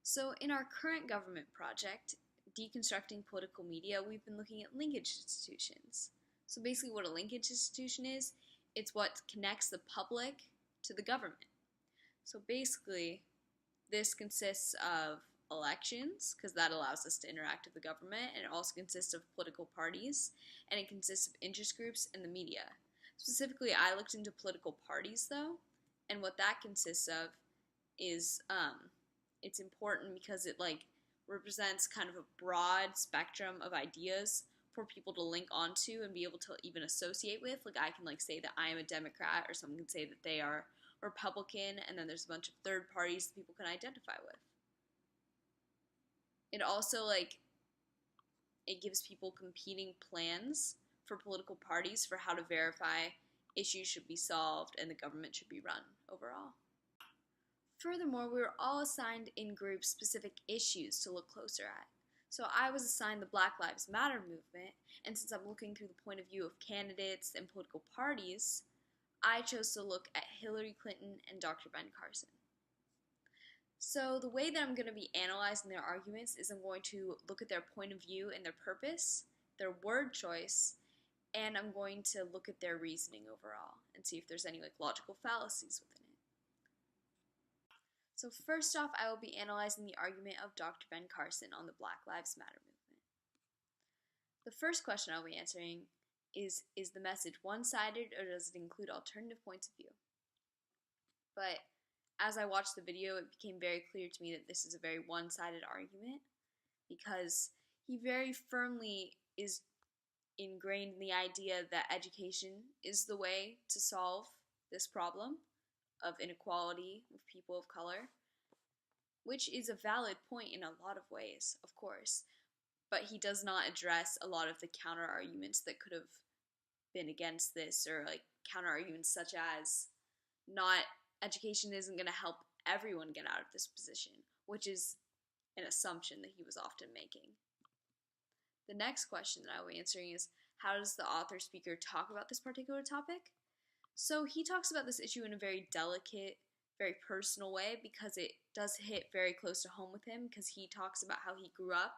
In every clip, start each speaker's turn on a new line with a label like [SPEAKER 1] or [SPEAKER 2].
[SPEAKER 1] So in our current government project, Deconstructing Political Media, we've been looking at linkage institutions. So basically what a linkage institution is, it's what connects the public to the government. So basically, this consists of elections, because that allows us to interact with the government, and it also consists of political parties, and it consists of interest groups and the media. Specifically, I looked into political parties, though, and what that consists of is it's important because it represents kind of a broad spectrum of ideas for people to link onto and be able to even associate with. Like I can say that I am a Democrat, or someone can say that they are Republican, and then there's a bunch of third parties that people can identify with. It also it gives people competing plans for political parties for how to verify issues should be solved and the government should be run overall. Furthermore, we were all assigned in groups specific issues to look closer at. So I was assigned the Black Lives Matter movement, and since I'm looking through the point of view of candidates and political parties, I chose to look at Hillary Clinton and Dr. Ben Carson. So the way that I'm going to be analyzing their arguments is I'm going to look at their point of view and their purpose, their word choice, and I'm going to look at their reasoning overall and see if there's any logical fallacies within it. So first off, I will be analyzing the argument of Dr. Ben Carson on the Black Lives Matter movement. The first question I'll be answering is the message one-sided, or does it include alternative points of view? But as I watched the video, it became very clear to me that this is a very one-sided argument, because he very firmly is ingrained in the idea that education is the way to solve this problem of inequality with people of color, which is a valid point in a lot of ways, of course, but he does not address a lot of the counter-arguments that could have been against this, or counter-arguments such as education isn't going to help everyone get out of this position, which is an assumption that he was often making. The next question that I will be answering is, how does the author speaker talk about this particular topic? So he talks about this issue in a very delicate, very personal way, because it does hit very close to home with him, because he talks about how he grew up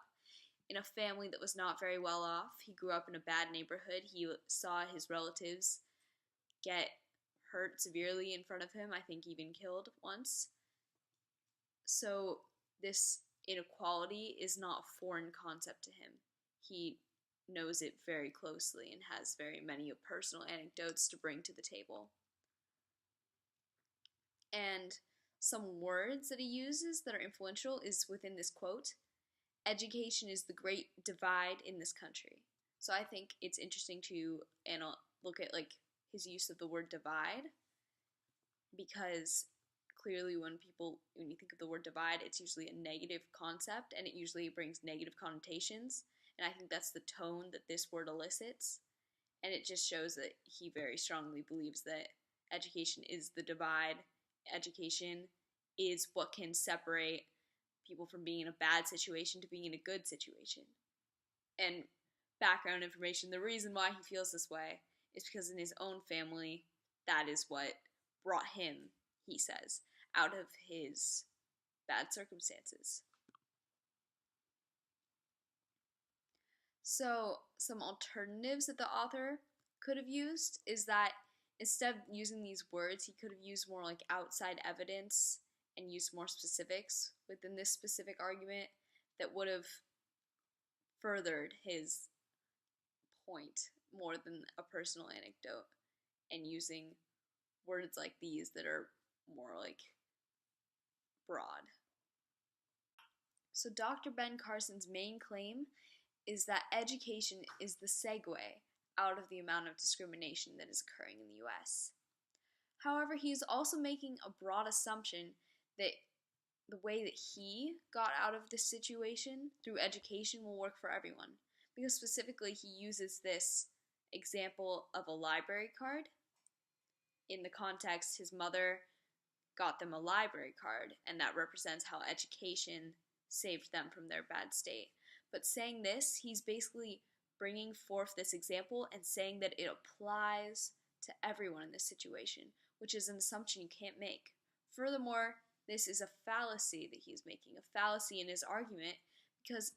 [SPEAKER 1] in a family that was not very well off. He grew up in a bad neighborhood. He saw his relatives get hurt severely in front of him, I think even killed once. So this inequality is not a foreign concept to him. He knows it very closely and has very many personal anecdotes to bring to the table. And some words that he uses that are influential is within this quote: education is the great divide in this country. So I think it's interesting to look at his use of the word divide, because clearly when you think of the word divide, it's usually a negative concept, and it usually brings negative connotations. And I think that's the tone that this word elicits. And it just shows that he very strongly believes that education is the divide. Education is what can separate people from being in a bad situation to being in a good situation. And background information, the reason why he feels this way is because in his own family, that is what brought him, he says, out of his bad circumstances. So some alternatives that the author could have used is that instead of using these words, he could have used more outside evidence and used more specifics within this specific argument that would have furthered his point more than a personal anecdote, and using words like these that are more broad. So Dr. Ben Carson's main claim is that education is the segue out of the amount of discrimination that is occurring in the US. However, he is also making a broad assumption that the way that he got out of this situation through education will work for everyone, because specifically he uses this example of a library card. In the context, his mother got them a library card, and that represents how education saved them from their bad state. But saying this, he's basically bringing forth this example and saying that it applies to everyone in this situation, which is an assumption you can't make. Furthermore, this is a fallacy that he's making, a fallacy in his argument, because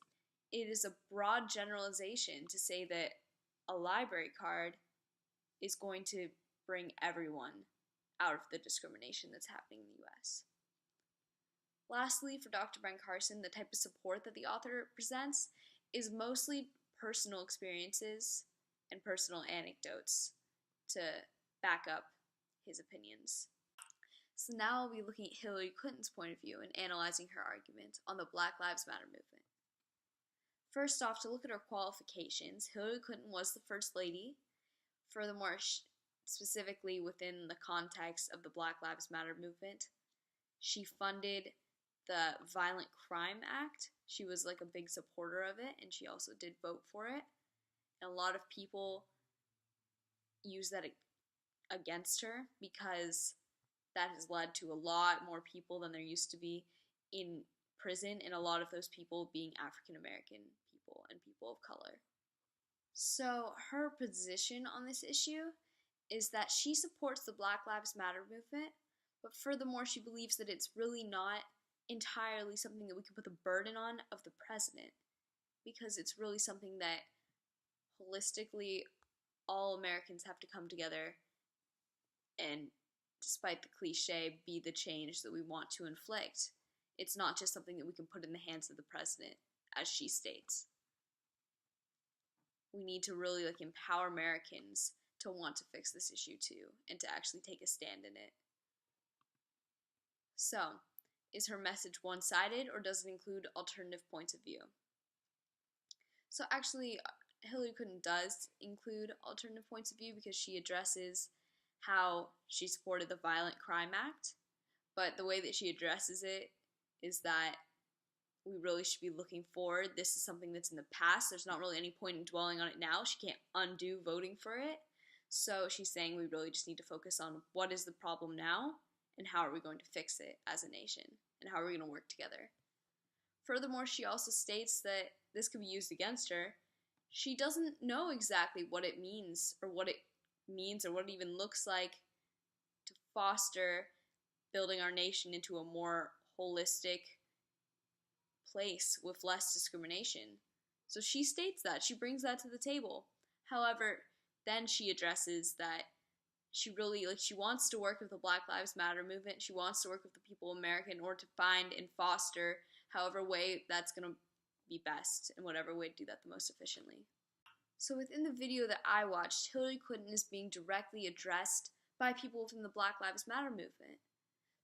[SPEAKER 1] it is a broad generalization to say that a library card is going to bring everyone out of the discrimination that's happening in the U.S. Lastly, for Dr. Ben Carson, the type of support that the author presents is mostly personal experiences and personal anecdotes to back up his opinions. So now I'll be looking at Hillary Clinton's point of view and analyzing her argument on the Black Lives Matter movement. First off, to look at her qualifications, Hillary Clinton was the First Lady. Furthermore, specifically within the context of the Black Lives Matter movement, she funded the Violent Crime Act. She was like a big supporter of it, and she also did vote for it. And a lot of people use that against her because that has led to a lot more people than there used to be in prison, and a lot of those people being African American people and people of color. So her position on this issue is that she supports the Black Lives Matter movement, but furthermore she believes that it's really not entirely something that we can put the burden on of the president, because it's really something that holistically all Americans have to come together and, despite the cliche, be the change that we want to inflict. It's not just something that we can put in the hands of the president, as she states. We need to really empower Americans to want to fix this issue too, and to actually take a stand in it. So, is her message one-sided, or does it include alternative points of view? So actually, Hillary Clinton does include alternative points of view because she addresses how she supported the Violent Crime Act, but the way that she addresses it is that we really should be looking forward. This is something that's in the past. There's not really any point in dwelling on it now. She can't undo voting for it. So she's saying we really just need to focus on what is the problem now and how are we going to fix it as a nation, and how are we going to work together. Furthermore, she also states that this could be used against her. She doesn't know exactly what it means or what it even looks like to foster building our nation into a more holistic place with less discrimination. So she states that. She brings that to the table. However, then she addresses that she really, she wants to work with the Black Lives Matter movement. She wants to work with the people of America in order to find and foster however way that's going to be best, and whatever way to do that the most efficiently. So within the video that I watched, Hillary Clinton is being directly addressed by people within the Black Lives Matter movement.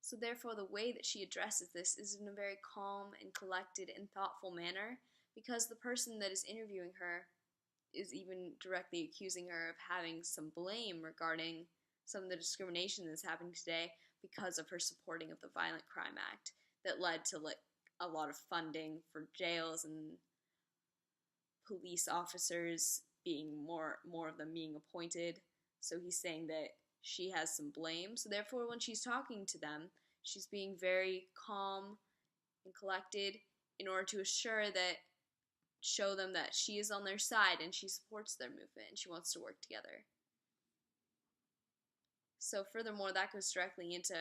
[SPEAKER 1] So therefore, the way that she addresses this is in a very calm and collected and thoughtful manner, because the person that is interviewing her is even directly accusing her of having some blame regarding some of the discrimination that's happening today because of her supporting of the Violent Crime Act that led to a lot of funding for jails and police officers being more of them being appointed. So he's saying that she has some blame. So therefore, when she's talking to them, she's being very calm and collected in order to show them that she is on their side and she supports their movement and she wants to work together. So furthermore, that goes directly into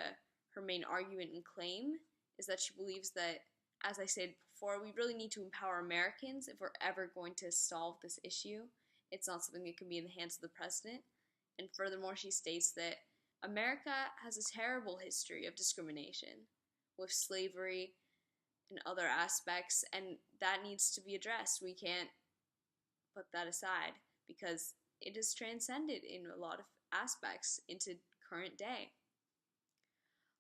[SPEAKER 1] her main argument and claim, is that she believes that, as I said before, we really need to empower Americans if we're ever going to solve this issue. It's not something that can be in the hands of the president. And furthermore, she states that America has a terrible history of discrimination with slavery and other aspects, and that needs to be addressed. We can't put that aside because it is transcended in a lot of aspects into current day.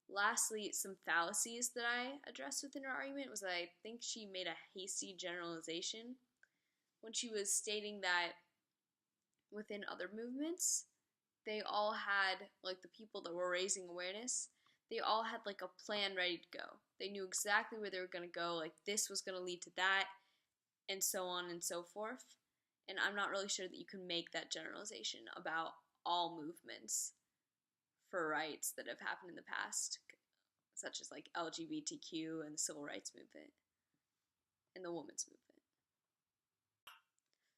[SPEAKER 1] Lastly, some fallacies that I addressed within her argument was that I think she made a hasty generalization when she was stating that within other movements, they all had, the people that were raising awareness, they all had a plan ready to go. They knew exactly where they were going to go, this was going to lead to that, and so on and so forth. And I'm not really sure that you can make that generalization about all movements for rights that have happened in the past, such as LGBTQ and the civil rights movement and the women's movement.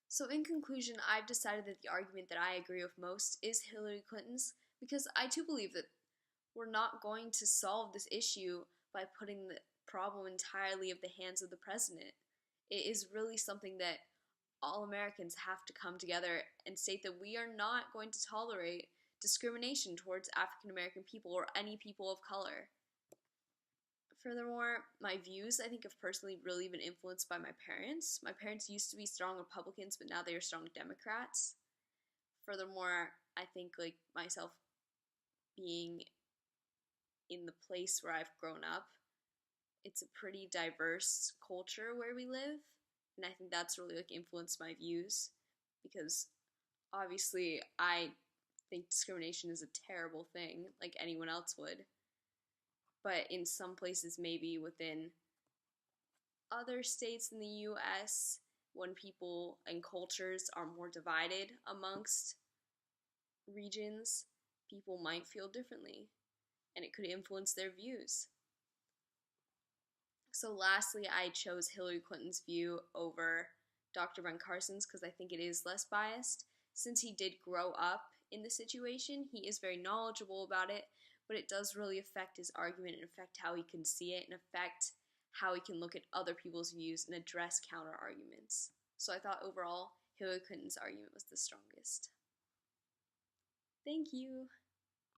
[SPEAKER 1] So in conclusion, I've decided that the argument that I agree with most is Hillary Clinton's, because I too believe that we're not going to solve this issue by putting the problem entirely of the hands of the president. It is really something that all Americans have to come together and state that we are not going to tolerate discrimination towards African American people or any people of color. Furthermore, my views, I think, have personally really been influenced by my parents. My parents used to be strong Republicans, but now they are strong Democrats. Furthermore, I think, like, myself being in the place where I've grown up, it's a pretty diverse culture where we live, and I think that's really, like, influenced my views, because obviously I think discrimination is a terrible thing, like anyone else would, but in some places, maybe within other states in the US, when people and cultures are more divided amongst regions, people might feel differently, and it could influence their views. So lastly, I chose Hillary Clinton's view over Dr. Ben Carson's because I think it is less biased. Since he did grow up in the situation, he is very knowledgeable about it, but it does really affect his argument and affect how he can see it and affect how he can look at other people's views and address counter arguments. So I thought overall, Hillary Clinton's argument was the strongest. Thank you.